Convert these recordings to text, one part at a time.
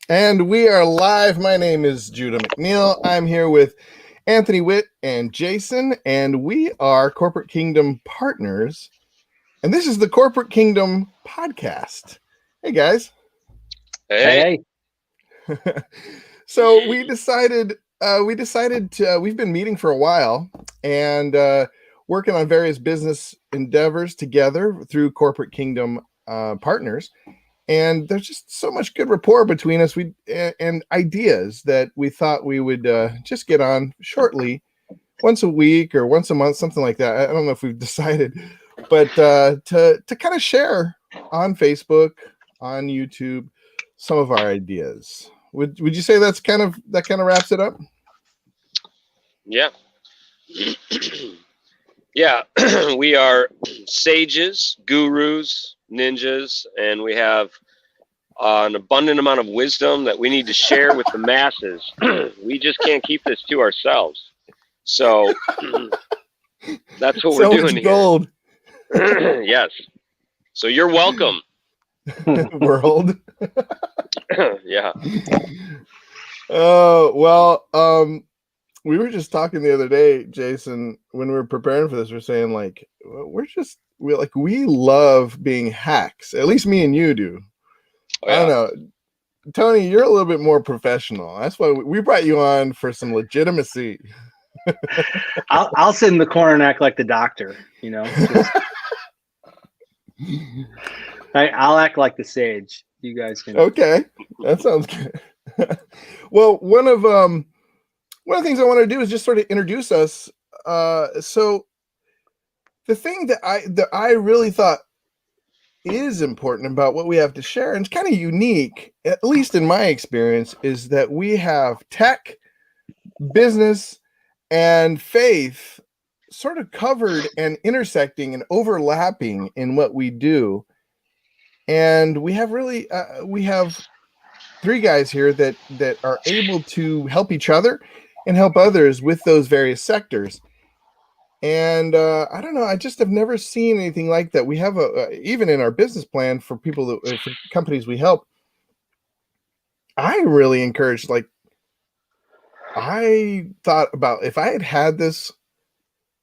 And we are live. My name is Judah McNeil. I'm here with Anthony Witt and Jason, and we are Corporate Kingdom partners. And this is the Corporate Kingdom podcast. Hey, guys. Hey. So we've been meeting for a while and working on various business endeavors together through Corporate Kingdom partners. And there's just so much good rapport between us and ideas that we thought we would just get on shortly, once a week or once a month, something like that. I don't know if we've decided, but to kind of share on Facebook, on YouTube, some of our ideas. Would you say that kind of wraps it up? Yeah. Yeah. We are sages, gurus, ninjas, and we have an abundant amount of wisdom that we need to share with the masses. We just can't keep this to ourselves. So that's what we're doing gold. Here. Yes. So you're welcome. World. Yeah. Oh, well, we were just talking the other day, Jason, when we were preparing for this, we're saying like, we love being hacks. At least me and you do. Oh, yeah. I don't know. Tony, you're a little bit more professional. That's why we brought you on, for some legitimacy. I'll sit in the corner and act like the doctor, you know. I'll act like the sage. You guys can. Okay, that sounds good. Well, one of the things I want to do is just sort of introduce us. So the thing that I really thought is important about what we have to share, and it's kind of unique, at least in my experience, is that we have tech, business, and faith sort of covered and intersecting and overlapping in what we do. And we have three guys here that are able to help each other and help others with those various sectors. And I don't know, I just have never seen anything like that. We have even in our business plan for people for companies we help, I really encouraged, I thought about if I had this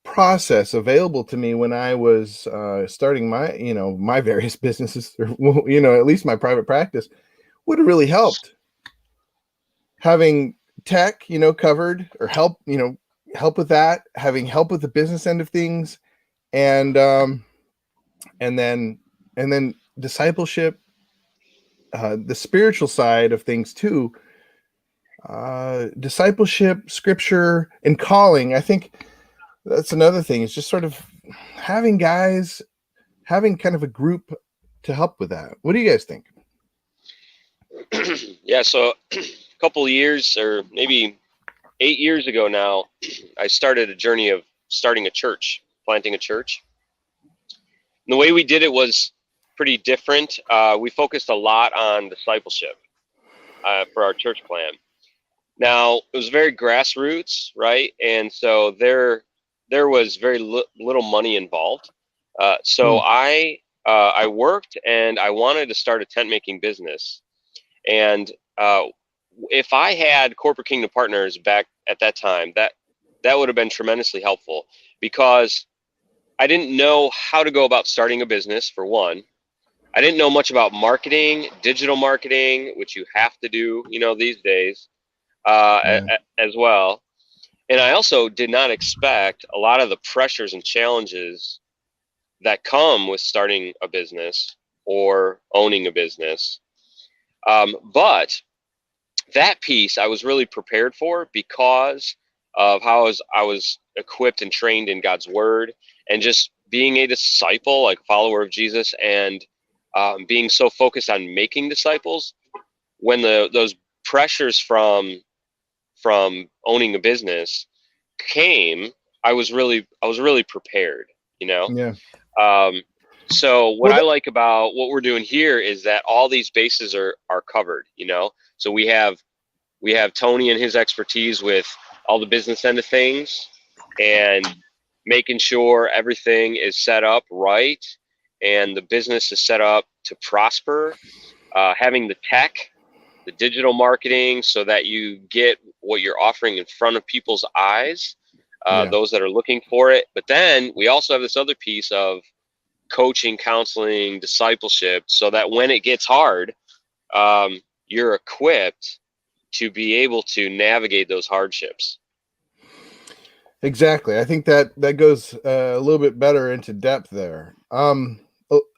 process available to me when I was starting my various businesses, or at least my private practice, would have really helped. Having tech, covered, or help with that, having help with the business end of things, and then discipleship, the spiritual side of things too. Discipleship, scripture, and calling. I think that's another thing. It's just sort of having kind of a group to help with that. What do you guys think? Yeah, so a couple of years, or maybe 8 years ago now, I started a journey of starting a church, planting a church. And the way we did it was pretty different. We focused a lot on discipleship for our church plan. Now, it was very grassroots, right? And so there was very little money involved. So I worked, and I wanted to start a tent making business. And if I had Corporate Kingdom partners back at that time, that would have been tremendously helpful, because I didn't know how to go about starting a business, for one. I didn't know much about marketing, digital marketing, which you have to do, these days, as well. And I also did not expect a lot of the pressures and challenges that come with starting a business or owning a business. But that piece I was really prepared for, because of how I was equipped and trained in God's word, and just being a disciple, like a follower of Jesus, and being so focused on making disciples. When those pressures from owning a business came, I was really prepared, Yeah. So what I like about what we're doing here is that all these bases are covered, So we have Tony and his expertise with all the business end of things. and making sure everything is set up right and the business is set up to prosper, having the tech, the digital marketing, so that you get what you're offering in front of people's eyes, those that are looking for it. But then we also have this other piece of coaching, counseling, discipleship, so that when it gets hard, you're equipped to be able to navigate those hardships. Exactly. I think that goes a little bit better into depth there.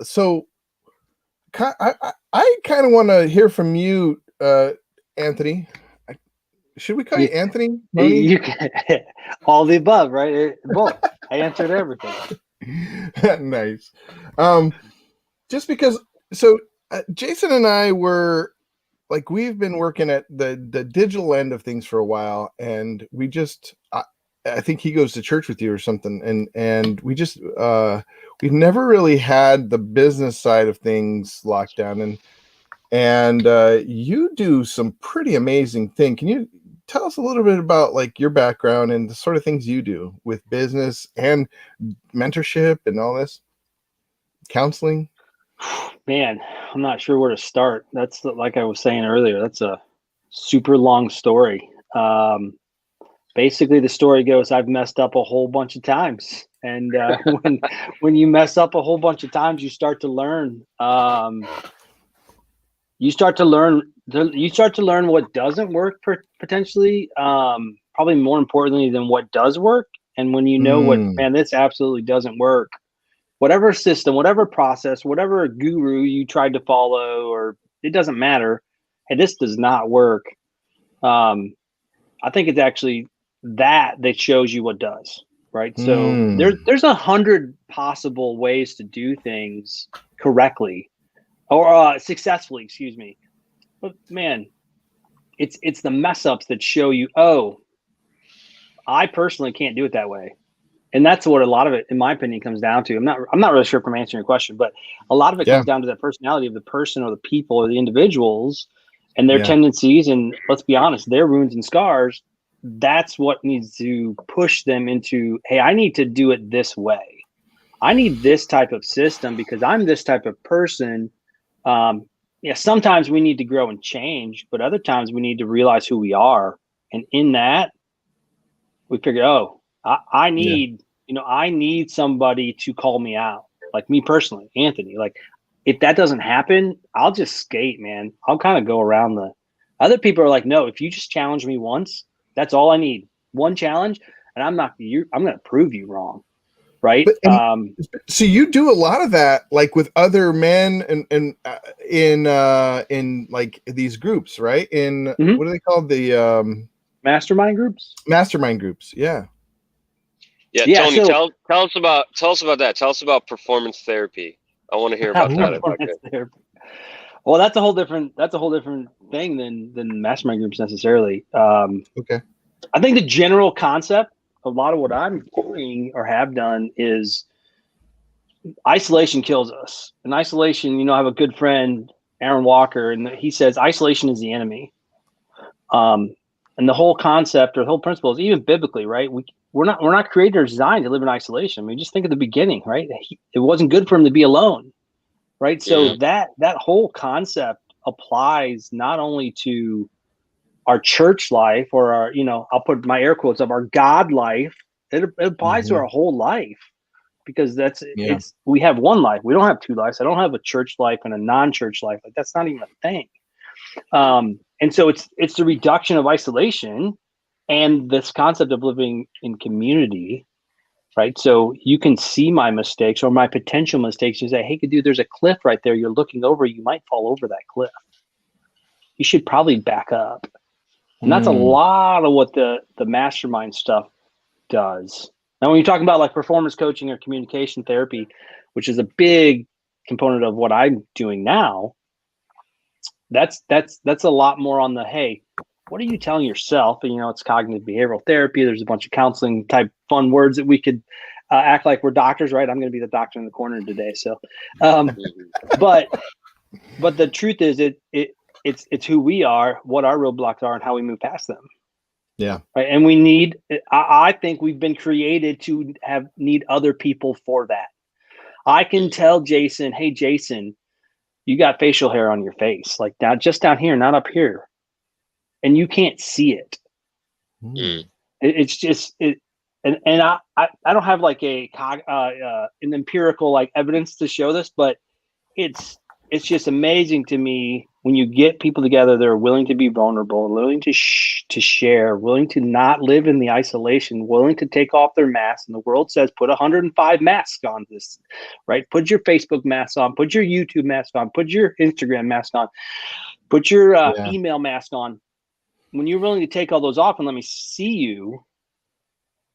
So I kind of want to hear from you, Anthony. Should we call you Anthony? You can, all the above, right? Both. I answered everything. Nice. Just because, so Jason and I were like, we've been working at the digital end of things for a while, and we just, I think he goes to church with you or something, and we just we've never really had the business side of things locked down, and you do some pretty amazing thing. Can you tell us a little bit about like your background and the sort of things you do with business and mentorship and all this counseling? Man, I'm not sure where to start. That's like I was saying earlier, that's a super long story. Basically the story goes, I've messed up a whole bunch of times. And when you mess up a whole bunch of times, you start to learn. You start to learn what doesn't work potentially, probably more importantly than what does work. And when you know what, man, this absolutely doesn't work, whatever system, whatever process, whatever guru you tried to follow, or it doesn't matter. Hey, this does not work. I think it's actually that shows you what does, right? So there's 100 possible ways to do things correctly or successfully, excuse me. But man, it's the mess ups that show you, oh, I personally can't do it that way. And that's what a lot of it, in my opinion, comes down to. I'm not really sure if I'm answering your question, but a lot of it comes down to the personality of the person or the people or the individuals and their tendencies. And let's be honest, their wounds and scars, that's what needs to push them into, hey, I need to do it this way. I need this type of system because I'm this type of person. Sometimes we need to grow and change, but other times we need to realize who we are. And in that, we figure, oh, I need somebody to call me out. Like me personally, Anthony, like if that doesn't happen, I'll just skate, man. I'll kind of go around other people are like, no, if you just challenge me once, that's all I need. One challenge. And I'm going to prove you wrong. Right. So you do a lot of that, like with other men and in like these groups, right? In what are they called? The mastermind groups. Mastermind groups. Yeah. Yeah. Tony, tell us about that. Tell us about performance therapy. I want to hear about that. Well, that's a whole different thing than mastermind groups necessarily. Okay. I think the general concept, a lot of what I'm doing or have done is isolation kills us. And isolation, I have a good friend, Aaron Walker, and he says isolation is the enemy. And the whole concept or the whole principle is even biblically, right? We're not created or designed to live in isolation. I mean, just think at the beginning, right? It wasn't good for him to be alone, right? So that whole concept applies not only to our church life or our, I'll put my air quotes of our God life. It applies to our whole life because we have one life. We don't have two lives. I don't have a church life and a non-church life. Like that's not even a thing. And so it's the reduction of isolation and this concept of living in community, right? So you can see my mistakes or my potential mistakes. You say, hey, dude, there's a cliff right there. You're looking over, you might fall over that cliff. You should probably back up. And that's a lot of what the mastermind stuff does. Now, when you're talking about like performance coaching or communication therapy, which is a big component of what I'm doing now, that's a lot more on the, hey, what are you telling yourself? And, it's cognitive behavioral therapy. There's a bunch of counseling type fun words that we could act like we're doctors, right? I'm going to be the doctor in the corner today. So, but the truth is it's who we are, what our roadblocks are, and how we move past them. Yeah. Right? And we need, I think we've been created to need other people for that. I can tell Jason, hey, Jason, you got facial hair on your face, like just down here, not up here. And you can't see it. Mm. It's just, and I don't have like an empirical like evidence to show this, but it's just amazing to me when you get people together that are willing to be vulnerable, willing to share, willing to not live in the isolation, willing to take off their masks. And the world says put 105 masks on this, right? Put your Facebook mask on, put your YouTube mask on, put your Instagram mask on, put your email mask on. When you're willing to take all those off and let me see you,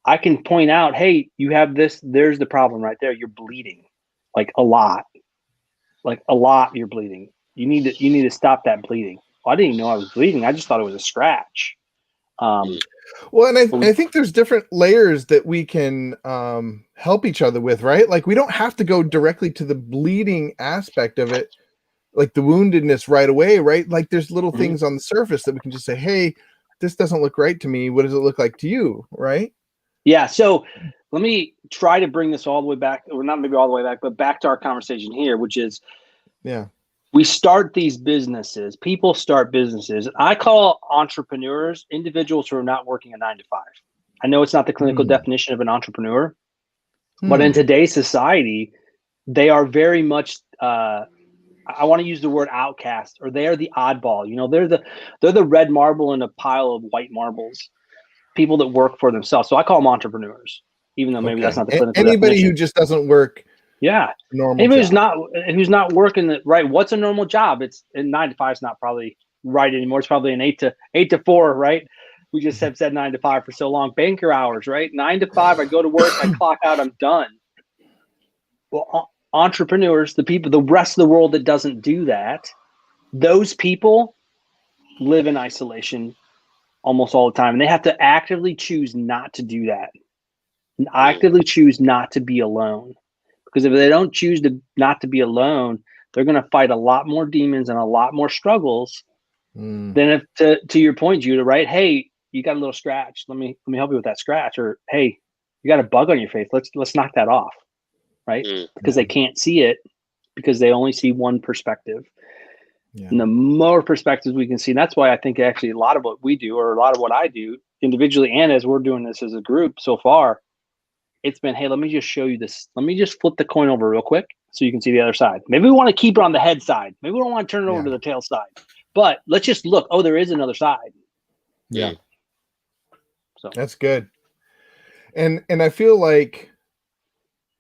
I can point out, hey, you have this. There's the problem right there. You're bleeding, like a lot. Like a lot, you're bleeding. You need to stop that bleeding. Well, I didn't even know I was bleeding. I just thought it was a scratch. Well, and I think there's different layers that we can help each other with, right? Like we don't have to go directly to the bleeding aspect of it, like the woundedness right away, right? Like there's little things on the surface that we can just say, hey, this doesn't look right to me. What does it look like to you, right? Yeah. So let me try to bring this all the way back, or not maybe all the way back, but back to our conversation here, which is, we start these businesses. People start businesses. I call entrepreneurs individuals who are not working a 9 to 5. I know it's not the clinical definition of an entrepreneur, but in today's society, they are very much. I want to use the word outcast, or they are the oddball. You know, they're the red marble in a pile of white marbles. People that work for themselves. So I call them entrepreneurs, even though maybe that's not the clinical anybody definition. who just doesn't work. Yeah. Normal Anybody job. who's not working the right. What's a normal job? It's 9 to 5 is not probably right anymore. It's probably an 8 to 4, right? We just have said 9 to 5 for so long. Banker hours, right? 9 to 5. I go to work, I clock out, I'm done. Well, entrepreneurs, the people, the rest of the world that doesn't do that, those people live in isolation almost all the time. And they have to actively choose not to do that. And actively choose not to be alone. Because if they don't choose not to be alone, they're going to fight a lot more demons and a lot more struggles than if, to your point, Judah, right? Hey, you got a little scratch. Let me help you with that scratch. Or, hey, you got a bug on your face. Let's knock that off, right? Because they can't see it because they only see one perspective. Yeah. And the more perspectives we can see, and that's why I think actually a lot of what we do, or a lot of what I do individually, and as we're doing this as a group so far, it's been, hey, let me just show you this. Let me just flip the coin over real quick so you can see the other side. Maybe we want to keep it on the head side. Maybe we don't want to turn it over to the tail side. But let's just look. Oh, there is another side. Yeah. So that's good. And I feel like,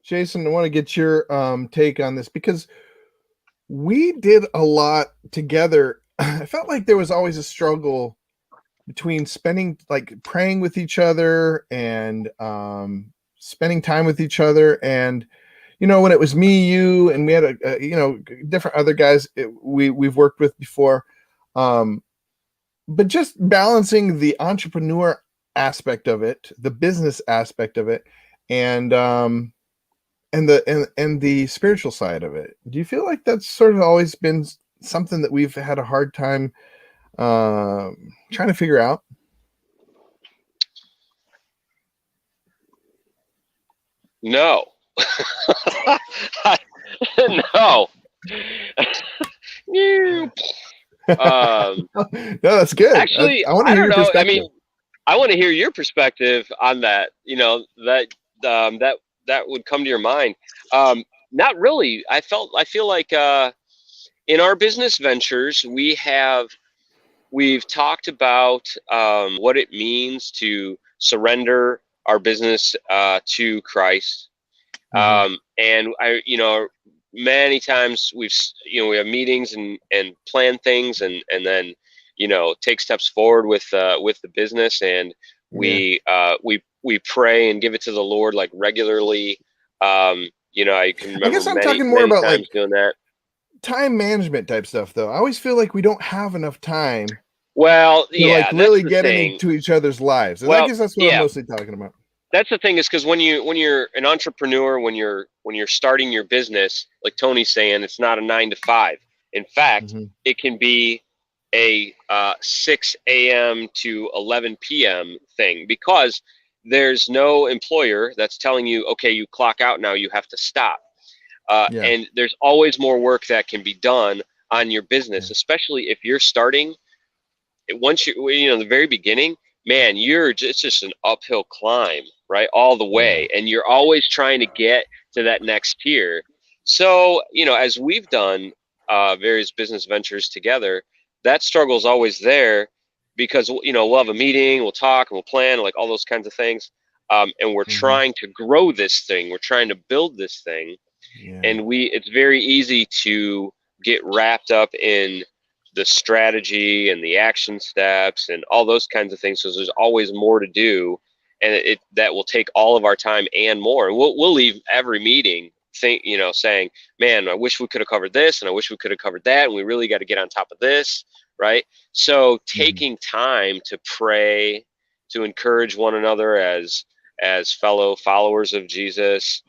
Jason, I want to get your take on this, because we did a lot together. I felt like there was always a struggle between praying with each other and spending time with each other. And, you know, when it was me, you, and we had different other guys we've worked with before. But just balancing the entrepreneur aspect of it, the business aspect of it, and the spiritual side of it. Do you feel like that's sort of always been something that we've had a hard time trying to figure out? No. No. No, that's good. Actually, I want to hear your perspective. I mean, I want to hear your perspective on that. You know, that would come to your mind. Not really. I feel like in our business ventures, we've talked about what it means to surrender our business to Christ. And many times we have meetings and plan things and then, take steps forward with the business, and we pray and give it to the Lord like regularly. I can remember I guess I'm many, talking more many about times like doing that. Time management type stuff, though. I always feel like we don't have enough time. Well, to really get into each other's lives. And I guess that's what I'm mostly talking about. That's the thing, is because when you're an entrepreneur, when you're starting your business, like Tony's saying, it's not a 9 to 5. In fact, it can be a 6 a.m. to 11 p.m. thing, because there's no employer that's telling you, okay, you clock out now, you have to stop. And there's always more work that can be done on your business, especially if you're starting. Once the very beginning, man, it's just an uphill climb, right? All the way. And you're always trying to get to that next tier. So, as we've done various business ventures together, that struggle is always there, because, we'll have a meeting, we'll talk, and we'll plan, like all those kinds of things. And we're trying to grow this thing. We're trying to build this thing. And it's very easy to get wrapped up in the strategy and the action steps and all those kinds of things. So there's always more to do, and that will take all of our time and more. And we'll leave every meeting saying, man, I wish we could have covered this, and I wish we could have covered that, and we really got to get on top of this, right? So taking time to pray, to encourage one another as fellow followers of Jesus,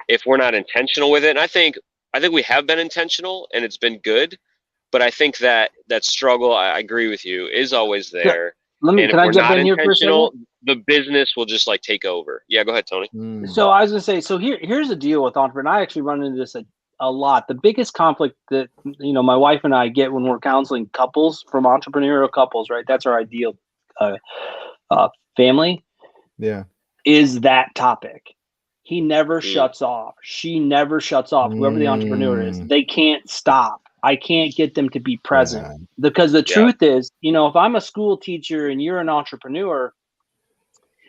if we're not intentional with it. And I think we have been intentional, and it's been good. But I think that struggle, I agree with you, is always there. Can I jump in here for a second? The business will just take over. Yeah, go ahead, Tony. So I was going to say, here's the deal with entrepreneur. I actually run into this a lot. The biggest conflict that, my wife and I get when we're counseling couples, from entrepreneurial couples, right? That's our ideal family. Yeah. Is that topic. He never shuts off. She never shuts off. Whoever the entrepreneur is, they can't stop. I can't get them to be present, because the truth is, if I'm a school teacher and you're an entrepreneur,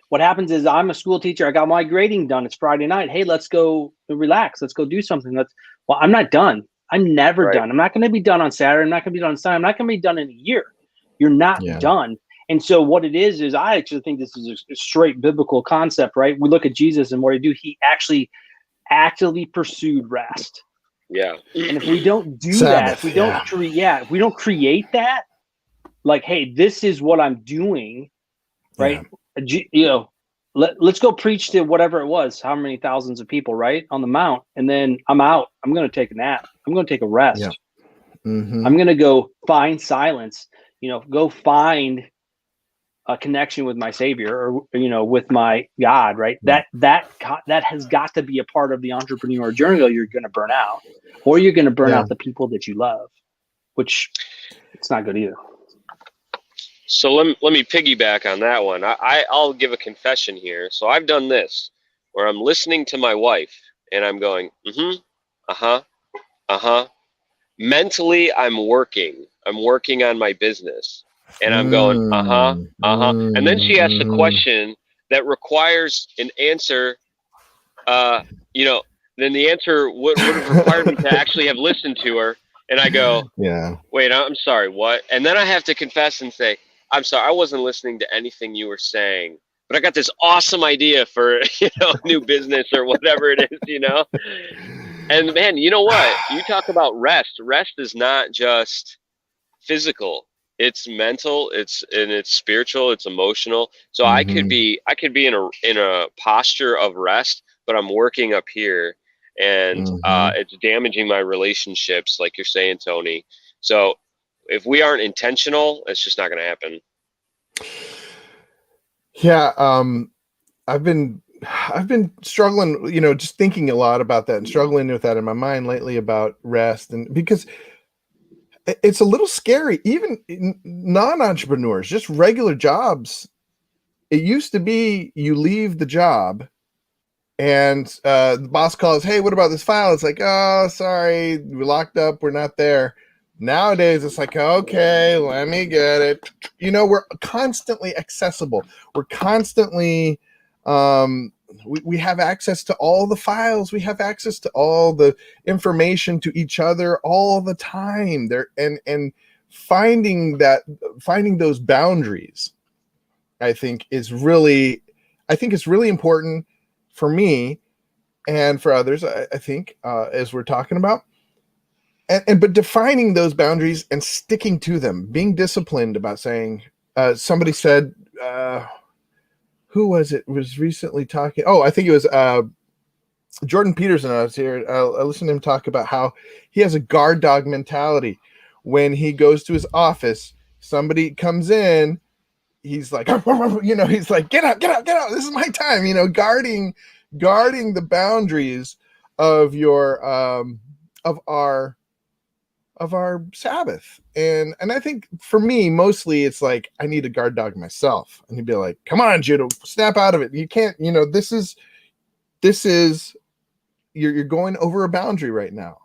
what happens is, I'm a school teacher. I got my grading done. It's Friday night. Hey, let's go relax. Let's go do something. I'm not done. I'm never done. I'm not going to be done on Saturday. I'm not going to be done on Sunday. I'm not going to be done in a year. You're not done. And so what it is I actually think this is a straight biblical concept, right? We look at Jesus and what he do. He actually actively pursued rest. Yeah. And if we don't do that, if we don't create that, like, hey, this is what I'm doing, right? Let's go preach to whatever it was, how many thousands of people, right, on the mount, and then I'm out. I'm going to take a nap. I'm going to take a rest. Yeah. Mm-hmm. I'm going to go find silence. Go find a connection with my Savior, or with my God, right? That has got to be a part of the entrepreneur journey, or you're going to burn out, or you're going to burn out the people that you love, which it's not good either. So let me piggyback on that one. I'll give a confession here. So I've done this, where I'm listening to my wife and I'm going, mentally I'm working on my business. And I'm going, and then she asks a question that requires an answer. Then the answer would have required me to actually have listened to her. And I go, wait, I'm sorry, what? And then I have to confess and say, I'm sorry, I wasn't listening to anything you were saying, but I got this awesome idea for, new business or whatever it is, And man, you know what? You talk about rest. Rest is not just physical. It's mental, it's spiritual, it's emotional. So I could be in a posture of rest, but I'm working up here, and it's damaging my relationships, like you're saying, Tony. So if we aren't intentional, it's just not going to happen. Yeah, I've been struggling, just thinking a lot about that and struggling with that in my mind lately about rest, and because it's a little scary, even non-entrepreneurs, just regular jobs. It used to be you leave the job and the boss calls, hey, what about this file? It's like, oh, sorry, we're locked up, we're not there. Nowadays, it's like, okay, let me get it. We're constantly accessible. We're constantly, we have access to all the files. We have access to all the information to each other all the time. And finding those boundaries, I think it's really important for me and for others. I think as we're talking about. But defining those boundaries and sticking to them, being disciplined about saying, somebody said, who was it was recently talking? Oh, I think it was Jordan Peterson. I was here. I listened to him talk about how he has a guard dog mentality. When he goes to his office, somebody comes in, he's like, he's like, get out, this is my time, guarding the boundaries of your of our Sabbath. And I think for me, mostly it's like, I need a guard dog myself. And he'd be like, come on, Judah, snap out of it. You can't, this is, you're going over a boundary right now.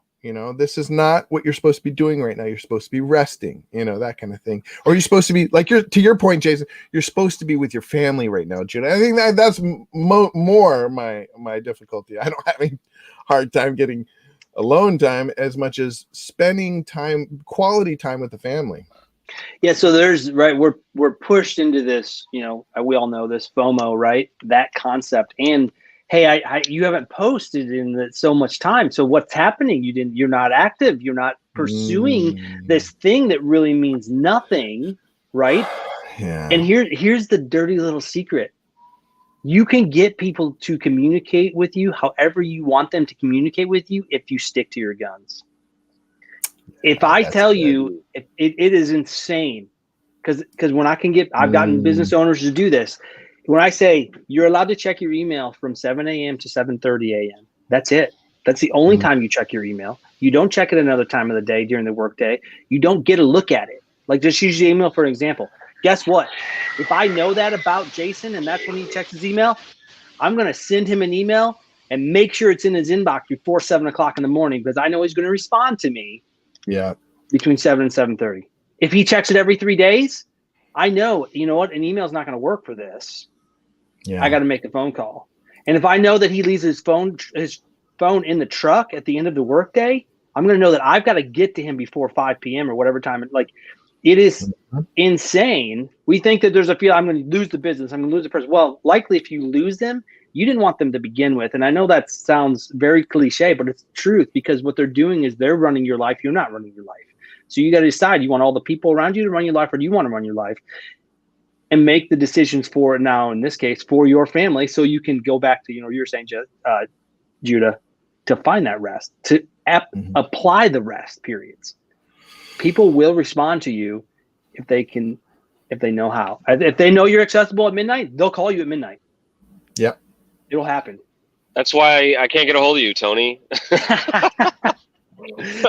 This is not what you're supposed to be doing right now. You're supposed to be resting, that kind of thing. Or you're supposed to be like, to your point, Jason, you're supposed to be with your family right now, Judah. I think that's more my difficulty. I don't have any hard time getting alone time as much as spending quality time with the family. Yeah. So we're pushed into this, we all know this FOMO, right? That concept. And hey, you haven't posted in so much time. So what's happening? You're not active. You're not pursuing this thing that really means nothing. Right. Yeah. And here's the dirty little secret. You can get people to communicate with you however you want them to communicate with you if you stick to your guns. If I tell you, it is insane. Because when I've gotten business owners to do this. When I say you're allowed to check your email from 7 a.m. to 7:30 a.m., that's it. That's the only time you check your email. You don't check it another time of the day during the workday. You don't get a look at it. Like, just use your email for an example. Guess what? If I know that about Jason and that's when he checks his email, I'm going to send him an email and make sure it's in his inbox before 7 o'clock in the morning, because I know he's going to respond to me between 7 and 7:30. If he checks it every 3 days, I know, you know what? An email is not going to work for this. Yeah. I got to make a phone call. And if I know that he leaves his phone in the truck at the end of the workday, I'm going to know that I've got to get to him before 5 p.m. or whatever time. Like, it is insane. We think that there's a feel I'm going to lose the business. I'm going to lose the person. Well, likely if you lose them, you didn't want them to begin with. And I know that sounds very cliche, but it's the truth, because what they're doing is they're running your life. You're not running your life. So you got to decide, you want all the people around you to run your life, or do you want to run your life? And make the decisions for, now in this case, for your family, so you can go back to, you're saying, Judah, to find that rest, to apply the rest periods. People will respond to you if they know how. If they know you're accessible at midnight, they'll call you at midnight. Yep. It'll happen. That's why I can't get a hold of you, Tony.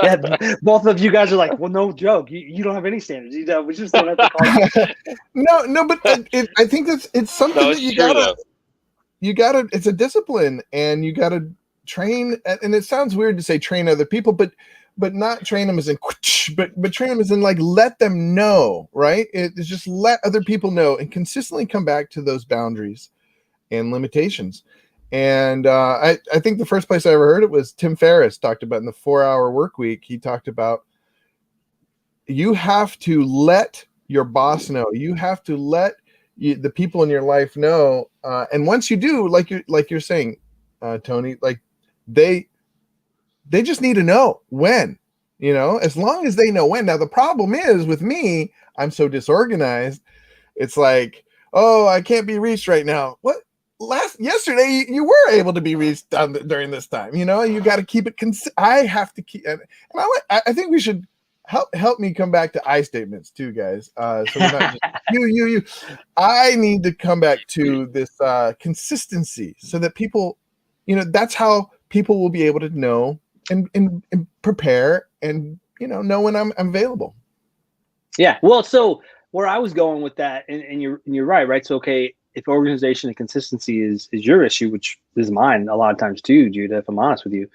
Yeah, both of you guys are like, well, no joke. You don't have any standards. We just don't have to call you. No, but I think it's something that you gotta. It's a discipline, and you gotta train. And it sounds weird to say train other people, but not train them as in, but train them as in, like, let them know, right? It's just let other people know and consistently come back to those boundaries and limitations. And I think the first place I ever heard it was Tim Ferriss talked about in the 4-Hour Work Week. He talked about, you have to let your boss know. You have to let the people in your life know. And once you do, like you're saying, Tony, like they just need to know when, as long as they know when. Now, the problem is with me, I'm so disorganized. It's like, oh, I can't be reached right now. What? Yesterday you were able to be reached during this time. You got to keep it. I have to keep, and I think we should help me come back to I statements too, guys. So we're not just you. I need to come back to this consistency, so that people, that's how people will be able to know and prepare and know when I'm available. Yeah. Well, so where I was going with that, and you're right. So okay. If organization and consistency is your issue, which is mine a lot of times too, Judah, if I'm honest with you,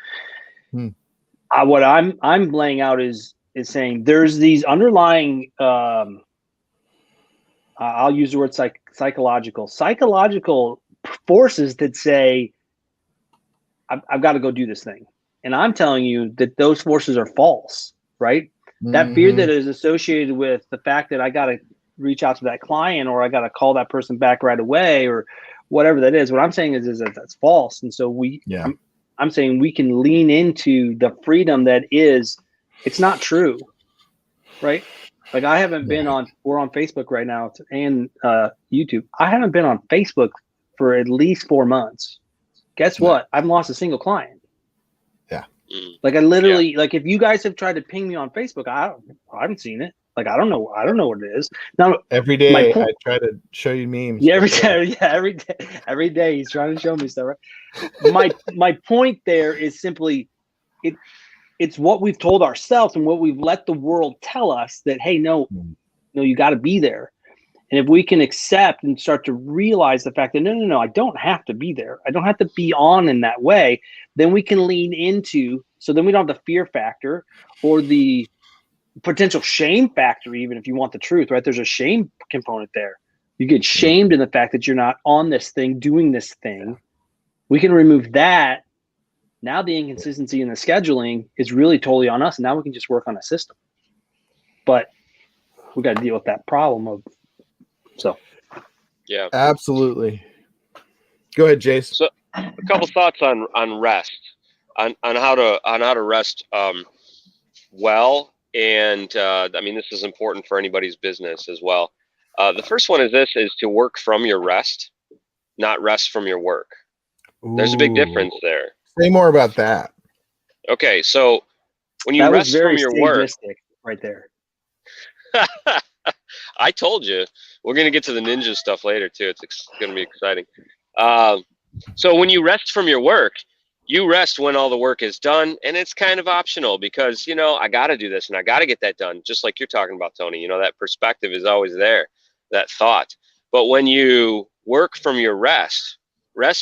what I'm laying out is saying there's these underlying, I'll use the word psychological forces that say, I've got to go do this thing. And I'm telling you that those forces are false, right? That fear that is associated with the fact that I got to reach out to that client, or I got to call that person back right away, or whatever that is. What I'm saying is that that's false. And so I'm saying we can lean into the freedom that is, it's not true. Right. Like, I haven't been we're on Facebook right now and YouTube. I haven't been on Facebook for at least 4 months. Guess what? I've lost a single client. Yeah. Like, I literally, like, if you guys have tried to ping me on Facebook, I haven't seen it. Like, I don't know what it is. Now, Every day I try to show you memes. Yeah, every day he's trying to show me stuff. Right? My point there is simply it's what we've told ourselves and what we've let the world tell us that, hey, no, you got to be there. And if we can accept and start to realize the fact that no, I don't have to be there. I don't have to be on in that way. Then we can lean into, so then we don't have the fear factor or the potential shame factor, even if you want the truth, right? There's a shame component there. You get shamed in the fact that you're not on this thing, doing this thing. We can remove that. Now the inconsistency in the scheduling is really totally on us. And now we can just work on a system. But we got to deal with that problem of, so. Yeah, absolutely. Go ahead, Jace. So a couple thoughts on rest, on how to rest well. And I mean, this is important for anybody's business as well. The first one is to work from your rest, not rest from your work. There's a big difference there. Say more about that. Okay, so when you rest from your work, right there. I told you, we're going to get to the ninja stuff later too. It's going to be exciting. So when you rest from your work, you rest when all the work is done, and it's kind of optional because, I got to do this and I got to get that done. Just like you're talking about, Tony, that perspective is always there, that thought. But when you work from your rest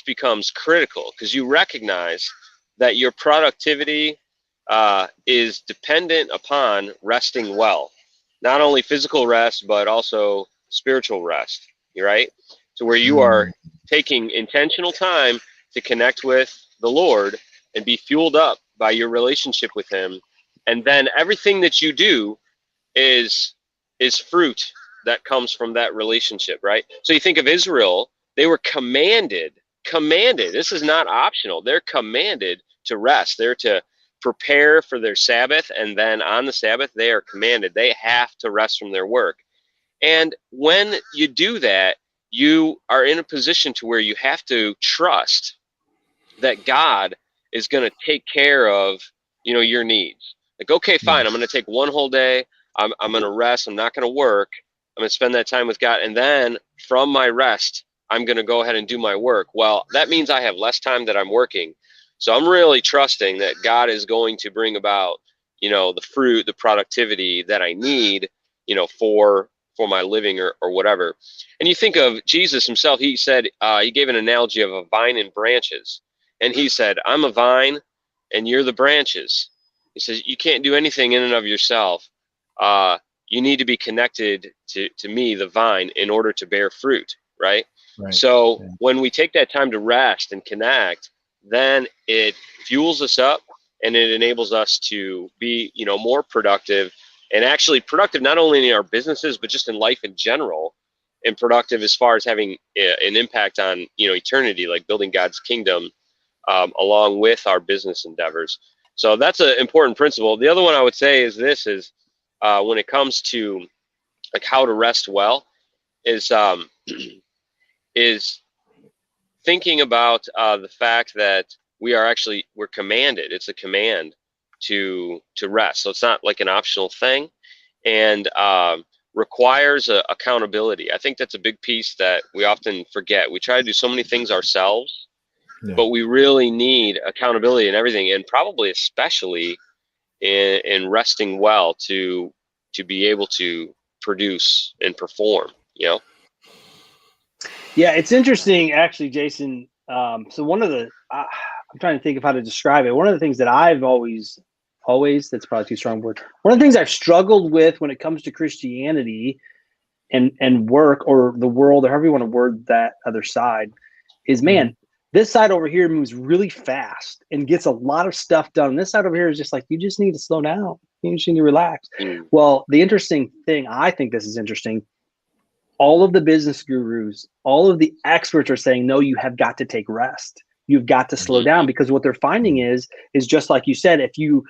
becomes critical because you recognize that your productivity is dependent upon resting well. Not only physical rest, but also spiritual rest, right? So where you are taking intentional time to connect with the Lord and be fueled up by your relationship with him. And then everything that you do is fruit that comes from that relationship, right? So you think of Israel, they were commanded, this is not optional. They're commanded to rest. They're to prepare for their Sabbath. And then on the Sabbath, they are commanded. They have to rest from their work. And when you do that, you are in a position to where you have to trust that God is going to take care of, your needs. Like, okay, fine. I'm going to take one whole day. I'm going to rest. I'm not going to work. I'm going to spend that time with God. And then from my rest, I'm going to go ahead and do my work. Well, that means I have less time that I'm working. So I'm really trusting that God is going to bring about, the fruit, the productivity that I need, for my living or whatever. And you think of Jesus himself, he said, he gave an analogy of a vine and branches. And he said, I'm a vine and you're the branches. He says, you can't do anything in and of yourself. You need to be connected to me, the vine, in order to bear fruit, right? So when we take that time to rest and connect, then it fuels us up and it enables us to be, more productive, and actually productive not only in our businesses, but just in life in general, and productive as far as having an impact on, eternity, like building God's kingdom along with our business endeavors. So that's an important principle. The other one I would say is when it comes to like how to rest well is thinking about the fact that we're commanded. It's a command to rest. So it's not like an optional thing, and requires accountability. I think that's a big piece that we often forget. We try to do so many things ourselves, but we really need accountability in everything, and probably especially in resting well to be able to produce and perform, Yeah, it's interesting, actually, Jason. So one of the, I'm trying to think of how to describe it. One of the things that I've always, that's probably too strong a word. One of the things I've struggled with when it comes to Christianity and work, or the world, or however you want to word that other side, is, man, this side over here moves really fast and gets a lot of stuff done. This side over here is just like, you just need to slow down. You just need to relax. Well, the interesting thing, I think this is interesting, all of the business gurus, all of the experts are saying, no, you have got to take rest. You've got to slow down, because what they're finding is just like you said, if you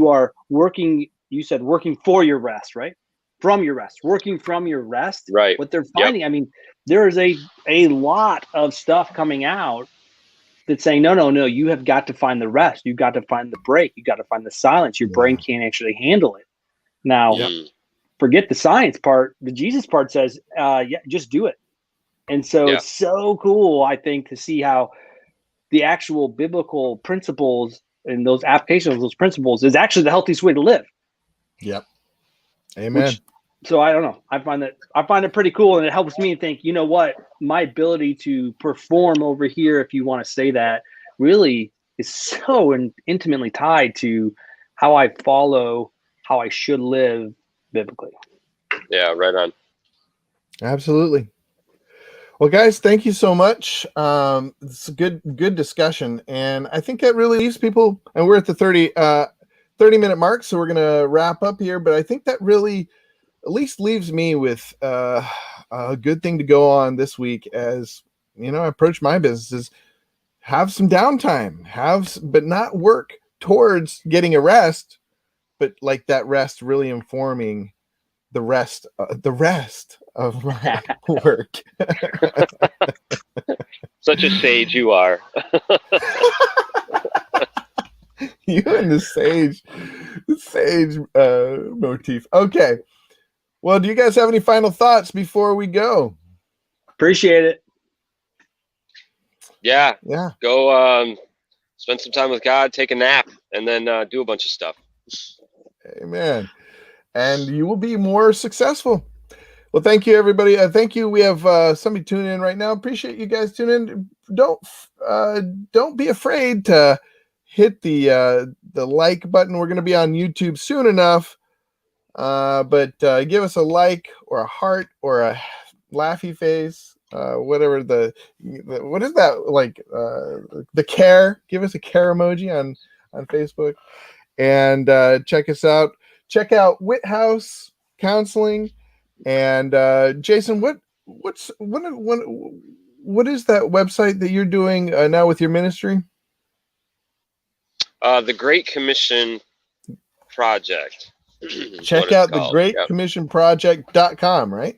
are working, you said working for your rest, right? From your rest, working from your rest. Right. What they're finding, I mean, there is a lot of stuff coming out that's saying, no, you have got to find the rest. You've got to find the break. You got to find the silence. Your brain can't actually handle it. Now, forget the science part. The Jesus part says, yeah, just do it. And so it's so cool, I think, to see how the actual biblical principles and those applications of those principles is actually the healthiest way to live. Yep. Amen. So I don't know. I find it pretty cool, and it helps me think, you know what, my ability to perform over here, if you want to say that, really is so intimately tied to how I follow, how I should live biblically. Yeah, right on. Absolutely. Well, guys, thank you so much. It's a good discussion, and I think that really leaves people. And we're at the 30-minute mark, so we're gonna wrap up here. But I think that really at least leaves me with a good thing to go on this week as I approach my businesses. Have some downtime, but not work towards getting a rest, but like that rest really informing the rest of my work. Such a sage you are. You and the sage motif. Okay. Well, do you guys have any final thoughts before we go? Appreciate it. Yeah. Yeah. Go spend some time with God, take a nap, and then do a bunch of stuff. Amen. And you will be more successful. Well, thank you, everybody. Thank you. We have somebody tuning in right now. Appreciate you guys tuning in. Don't be afraid to hit the like button. We're going to be on YouTube soon enough. But give us a like or a heart or a laughy face, whatever what is that, like the care. Give us a care emoji on Facebook, and check us out. Check out Whithouse Counseling. And Jason, what is that website that you're doing now with your ministry? The Great Commission Project. Check out the greatcommissionproject.com, right?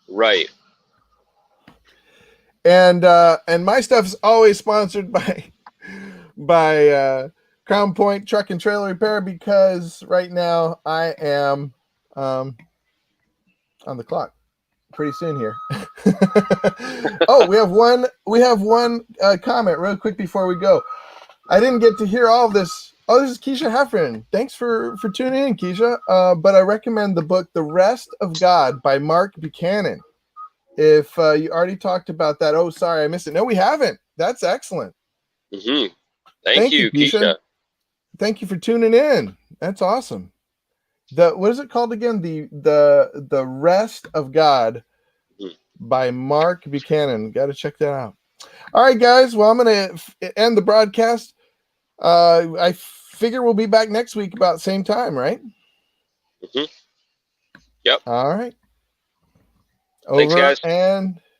Right. And my stuff is always sponsored by Crown Point Truck and Trailer Repair, because right now I am on the clock pretty soon here. Oh, we have one comment real quick before we go. I didn't get to hear all of this. Oh, this is Keisha Heffron. Thanks for tuning in, Keisha. But I recommend the book The Rest of God by Mark Buchanan. If you already talked about that. Oh, sorry, I missed it. No, we haven't. That's excellent. Mm-hmm. Thank you, Keisha. Thank you for tuning in. That's awesome. What is it called again? The Rest of God by Mark Buchanan. Got to check that out. All right, guys. Well, I'm going to end the broadcast. I figure we'll be back next week about the same time, right? Mm-hmm. Yep. All right. Thanks, guys. And